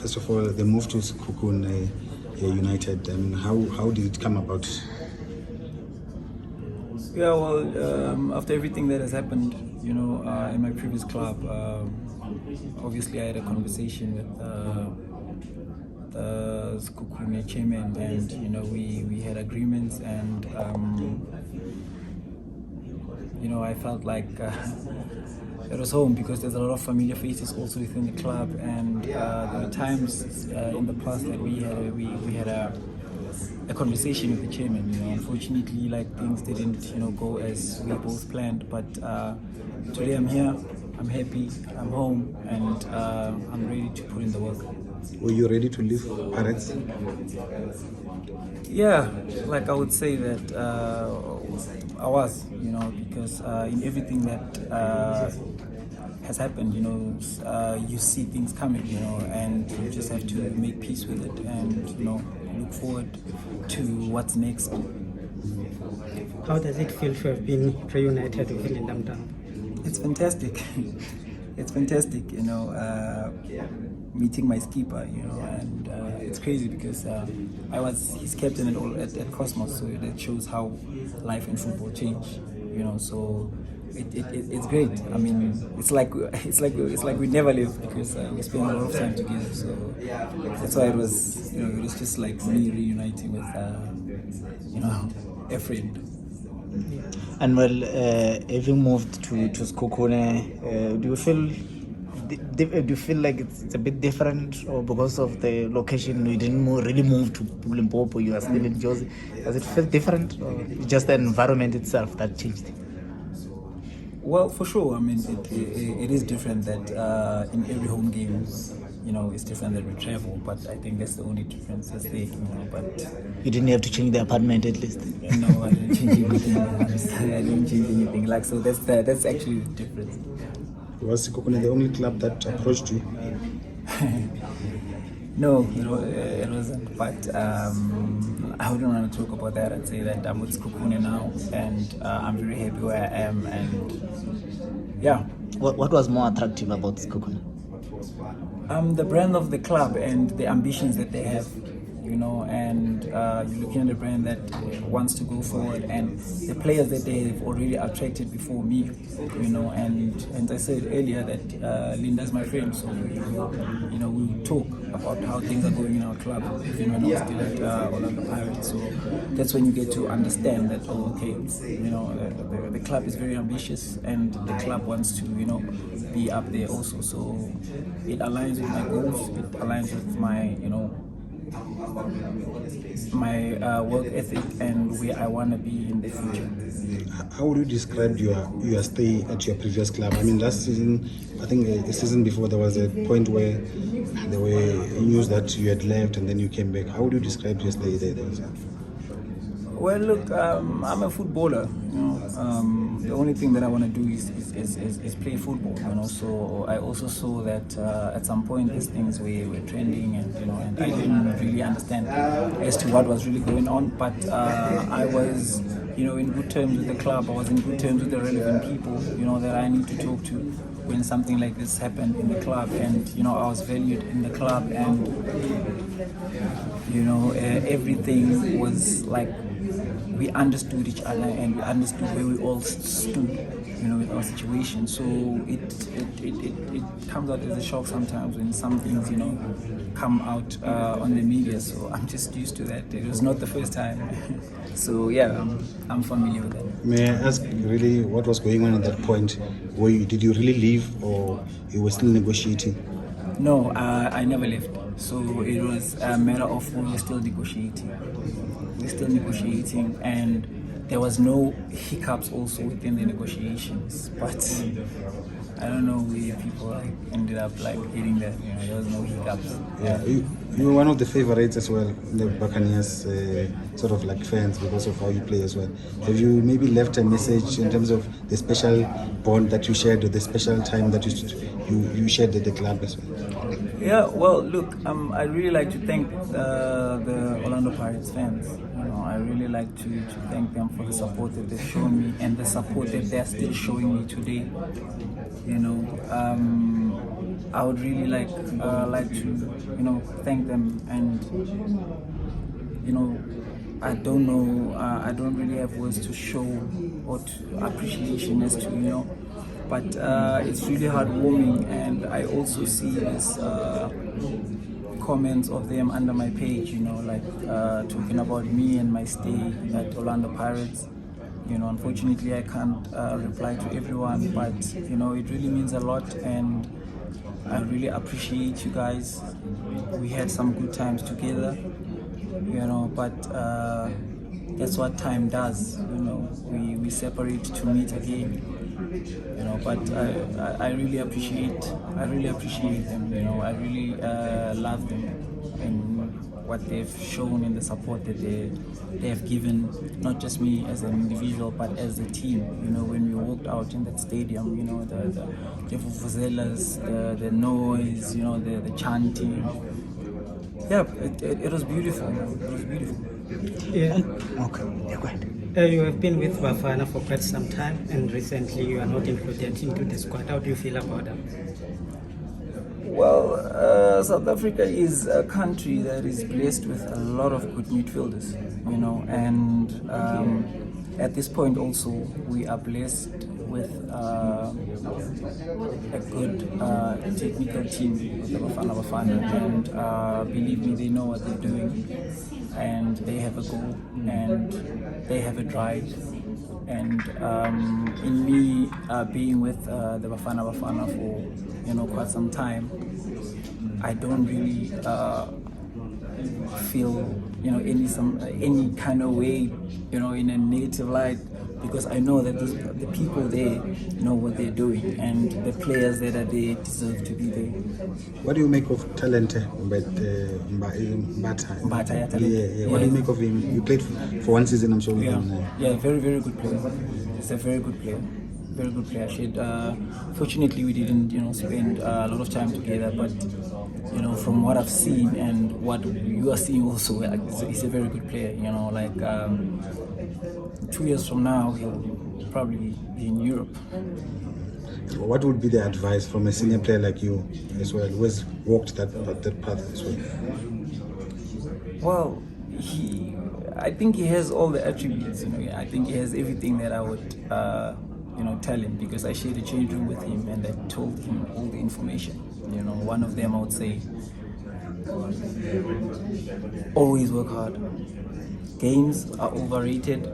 first of all, the move to Sekhukhune United. I mean, how did it come about? Yeah, well, after everything that has happened, in my previous club, obviously I had a conversation with the Sekhukhune chairman, and we had agreements, and I felt like it was home because there's a lot of familiar faces also within the club, and there were times in the past that we had a conversation with the chairman. Unfortunately, things didn't go as we both planned, but today I'm here, I'm happy, I'm home, and I'm ready to put in the work. Were you ready to leave Pirates? Yeah, I would say that I was, because in everything that has happened, you see things coming, and you just have to make peace with it, and look forward to what's next. How does it feel to have been reunited with Mntambo? It's fantastic. It's fantastic, meeting my skipper, and it's crazy because I was his captain at Cosmos, so that shows how life and football change, so it's great. I mean, it's like we never lived, because we spent a lot of time together, so that's why it was just like me reuniting with a friend. And having moved to Sekhukhune, do you feel like it's a bit different, or because of the location you didn't really move to Limpopo, you are still in Jozi? Does it feel different, or just the environment itself that changed? Well, for sure. I mean, it is different that in every home games, it's different that we travel, but I think that's the only difference that's there, but... You didn't have to change the apartment at least? No, I didn't change anything. I didn't change anything. So that's actually the difference. Was Sekhukhune the only club that approached you? No, it wasn't, but I wouldn't want to talk about that. I'd say that I'm with Sekhukhune now, and I'm very happy where I am, and yeah. What was more attractive about Sekhukhune? The brand of the club and the ambitions that they have, and you're looking at a brand that wants to go forward, and the players that they have already attracted before me, and I said earlier that Linda's my friend, so we talk about how things are going in our club, even when I was still at Orlando Pirates. So that's when you get to understand that, the club is very ambitious, and the club wants to be up there also, so it aligns with my goals, it aligns with my my work ethic and where I want to be in the future. How would you describe your stay at your previous club? I mean, last season, I think the season before, there was a point where there were news that you had left and then you came back. How would you describe your stay there? Well, look, I'm a footballer. The only thing that I want to do is play football. So I also saw that at some point these things were trending, and I didn't really understand as to what was really going on. But I was, in good terms with the club. I was in good terms with the relevant people, that I need to talk to when something like this happened in the club, and I was valued in the club, and everything was like, we understood each other and we understood where we all stood, with our situation. So it comes out as a shock sometimes when some things, come out on the media. So I'm just used to that. It was not the first time. So yeah, I'm familiar with that. May I ask really what was going on at that point? Did you really leave, or you were still negotiating? No, I never left. So it was a matter of we were still negotiating. And there was no hiccups also within the negotiations. But I don't know where people ended up hitting that. There was no hiccups. Yeah, you were one of the favorites as well, the Buccaneers sort of fans, because of how you play as well. Have you maybe left a message in terms of the special bond that you shared, or the special time that you shared at the club as well? Yeah, well, look, I really like to thank the Orlando Pirates fans. I really like to thank them for the support that they've shown me and the support that they're still showing me today. I would really like to thank them, and I don't know, I don't really have words to show or to appreciation as to but it's really heartwarming, and I also see this comments of them under my page, talking about me and my stay at Orlando Pirates. Unfortunately I can't reply to everyone, but it really means a lot, and I really appreciate you guys. We had some good times together, but that's what time does. We separate to meet again. But I really appreciate them. I really love them and what they've shown and the support that they have given, not just me as an individual, but as a team. When we walked out in that stadium, the vuvuzelas, the noise, the chanting. Yeah, it was beautiful. It was beautiful. Yeah. Okay, yeah, go ahead. You have been with Bafana for quite some time, and recently you are not included into the squad. How do you feel about that? Well, South Africa is a country that is blessed with a lot of good midfielders, and at this point also we are blessed with a good technical team with the Bafana, and believe me, they know what they're doing, and they have a goal, and they have a drive. And in me being with the Bafana for quite some time, I don't really feel any kind of way in a negative light, because I know that the people there know what they're doing, and the players that are there deserve to be there. What do you make of Talente Mbata? Yeah. What do you make of him? You played for one season, I'm sure. With him. Yeah, very, very good player. He's a very good player. Very good player. Fortunately, we didn't, spend a lot of time together, but from what I've seen and what you are seeing also, he's a very good player. 2 years from now, he'll probably be in Europe. What would be the advice from a senior player like you as well, who has walked that path as well? Well, I think he has all the attributes. I think he has everything that I would, tell him, because I shared a change room with him and I told him all the information. One of them I would say, always work hard. Games are overrated,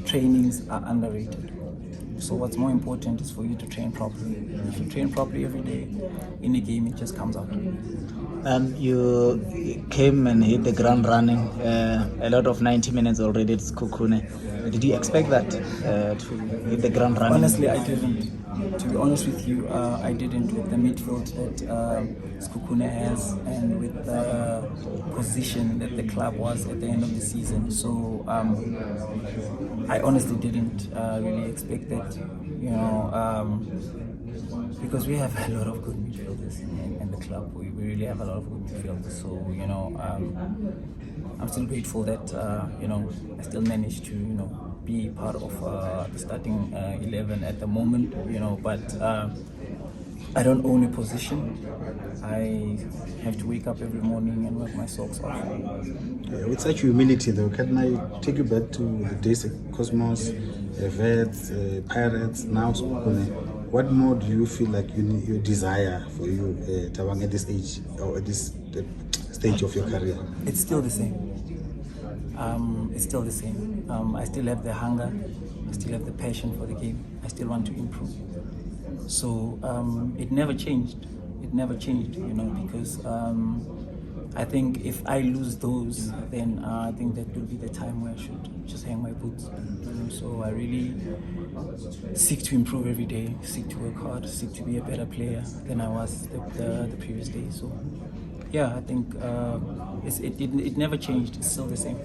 trainings are underrated. So what's more important is for you to train properly. If you train properly every day, in a game it just comes out. You came and hit the ground running, a lot of 90 minutes already at Sekhukhune. Did you expect that, to hit the ground running? Honestly, I didn't. To be honest with you, I didn't, with the midfield that Sekhukhune has and with the position that the club was at the end of the season. So I honestly didn't really expect that, because we have a lot of good midfielders in the club. We really have a lot of good midfielders. So, I'm still grateful that, I still managed to, be part of the starting 11 at the moment, but I don't own a position. I have to wake up every morning and work my socks off. With such humility though, can I take you back to the days at Cosmos, Vets, Pirates, now Sekhukhune? What more do you feel like you desire for you, Thabang, at this age or at this stage of your career? It's still the same. It's still the same. I still have the hunger. I still have the passion for the game. I still want to improve. So it never changed. It never changed, because I think if I lose those, then I think that will be the time where I should just hang my boots. So I really seek to improve every day, seek to work hard, seek to be a better player than I was the previous day. So yeah, I think it never changed. It's still the same.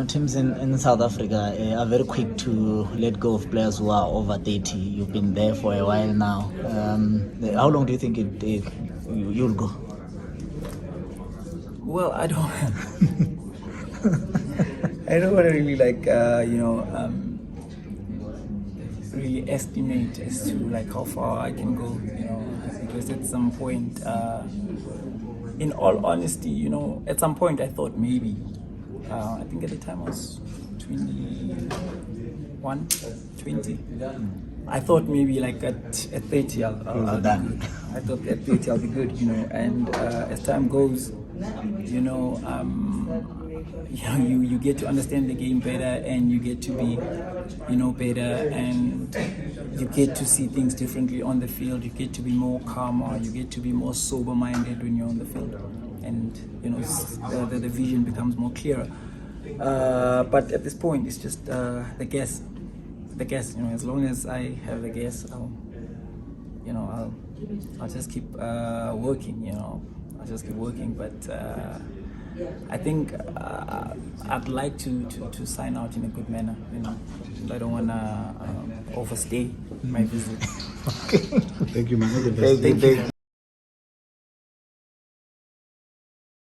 Teams in South Africa are very quick to let go of players who are over 30. You've been there for a while now. How long do you think you'll go? Well, I don't. I don't want to really really estimate as to how far I can go. Because nervous at some point. In all honesty, you know, at some point I thought maybe, I think at the time I was 21, 20. I thought maybe like at 30 I'll be good. I thought at 30 I'll be good, you know. And as time goes, you know, you get to understand the game better, and you get to be, you know, better, and you get to see things differently on the field. You get to be more calmer. You get to be more sober-minded when you're on the field, and you know, the vision becomes more clearer. But at this point, it's just the guess. You know, as long as I have the guess, I'll just keep working. You know, I'll just keep working. But I think I'd like to sign out in a good manner. You know, I don't wanna overstay my visit. Thank you, man. All the best. Thank you.